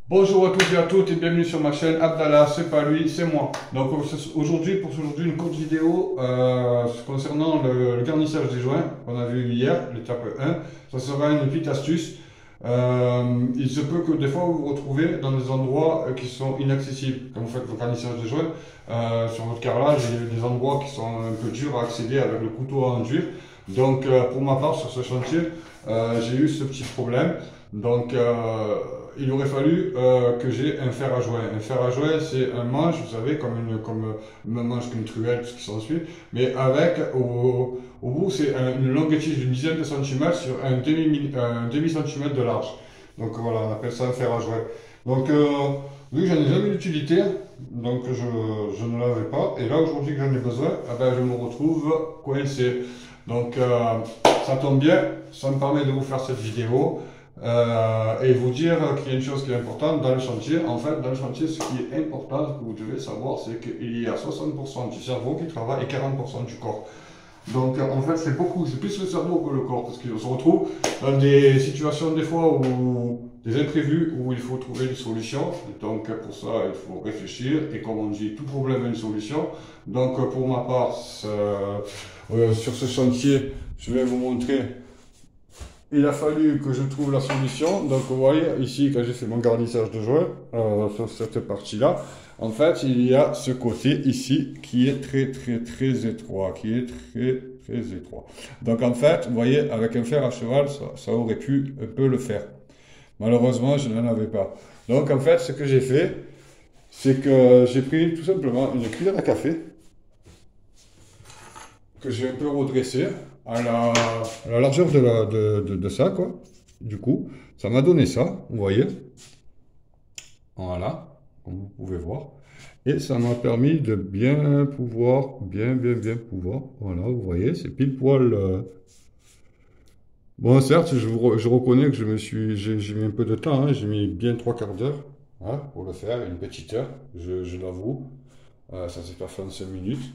Bonjour à tous et à toutes et bienvenue sur ma chaîne. Abdallah, c'est pas lui, c'est moi. Donc aujourd'hui, une courte vidéo concernant le garnissage des joints qu'on a vu hier, l'étape 1. Ça sera une petite astuce. Il se peut que des fois vous vous retrouvez dans des endroits qui sont inaccessibles. Quand vous faites le garnissage des joints, sur votre carrelage, il y a des endroits qui sont un peu durs à accéder avec le couteau à enduire. Donc pour ma part, sur ce chantier, j'ai eu ce petit problème. Donc il aurait fallu que j'ai un fer à joint. Un fer à joint, c'est un manche, vous savez, comme un manche qu'une truelle, tout ce qui s'ensuit, mais avec au bout, c'est une longue tige d'une dizaine de centimètres sur un demi centimètre de large. Donc voilà, on appelle ça un fer à joint. Donc vu que j'en ai jamais eu d'utilité, donc je ne l'avais pas, et là aujourd'hui que j'en ai besoin, eh ben, je me retrouve coincé. Donc ça tombe bien, ça me permet de vous faire cette vidéo. Et vous dire qu'il y a une chose qui est importante dans le chantier. En fait, dans le chantier, ce qui est important, ce que vous devez savoir, c'est qu'il y a 60% du cerveau qui travaille et 40% du corps. Donc, en fait, c'est plus le cerveau que le corps, parce qu'on se retrouve dans des situations, des fois, des imprévus, où il faut trouver une solution. Donc, pour ça, il faut réfléchir, et comme on dit, tout problème a une solution. Donc, pour ma part, sur ce chantier, je vais vous montrer. Il a fallu que je trouve la solution. Donc, vous voyez, ici, quand j'ai fait mon garnissage de joints, sur cette partie-là, en fait, il y a ce côté ici qui est très étroit, très étroit. Donc, en fait, vous voyez, avec un fer à cheval, ça aurait pu un peu le faire. Malheureusement, je n'en avais pas. Donc, en fait, ce que j'ai fait, c'est que j'ai pris tout simplement une cuillère à café que j'ai un peu redressé à la largeur de ça, quoi. Du coup, ça m'a donné ça, vous voyez. Voilà, comme vous pouvez voir. Et ça m'a permis de bien pouvoir, bien pouvoir. Voilà, vous voyez, c'est pile poil. Bon, certes, je reconnais que j'ai mis un peu de temps, hein, j'ai mis bien trois quarts d'heure hein, pour le faire, une petite heure, je l'avoue. Ça s'est pas fait en 5 minutes.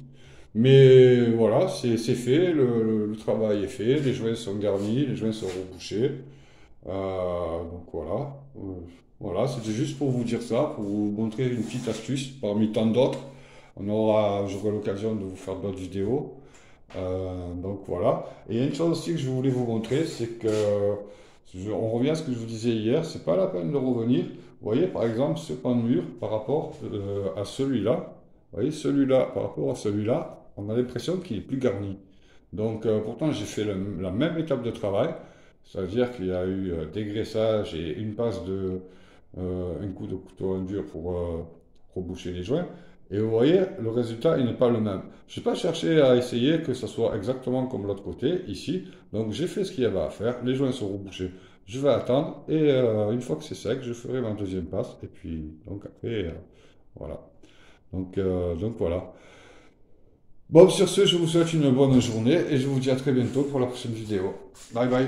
Mais voilà, c'est fait, le travail est fait, les joints sont garnis, les joints sont rebouchés. Donc voilà, voilà, c'était juste pour vous dire ça, pour vous montrer une petite astuce parmi tant d'autres. J'aurai l'occasion de vous faire d'autres vidéos. Donc voilà. Et il y a une chose aussi que je voulais vous montrer, c'est que on revient à ce que je vous disais hier, c'est pas la peine de revenir. Vous voyez par exemple ce pan de mur par rapport à celui-là. Vous voyez celui-là par rapport à celui-là, on a l'impression qu'il est plus garni. Donc pourtant j'ai fait la même étape de travail, c'est-à-dire qu'il y a eu dégraissage et une passe un coup de couteau en dur pour reboucher les joints. Et vous voyez, le résultat, il n'est pas le même. Je n'ai pas cherché à essayer que ça soit exactement comme l'autre côté, ici. Donc j'ai fait ce qu'il y avait à faire. Les joints sont rebouchés. Je vais attendre et une fois que c'est sec, je ferai ma deuxième passe. Et puis, donc après, voilà. Donc voilà. Bon, sur ce, je vous souhaite une bonne journée et je vous dis à très bientôt pour la prochaine vidéo. Bye bye.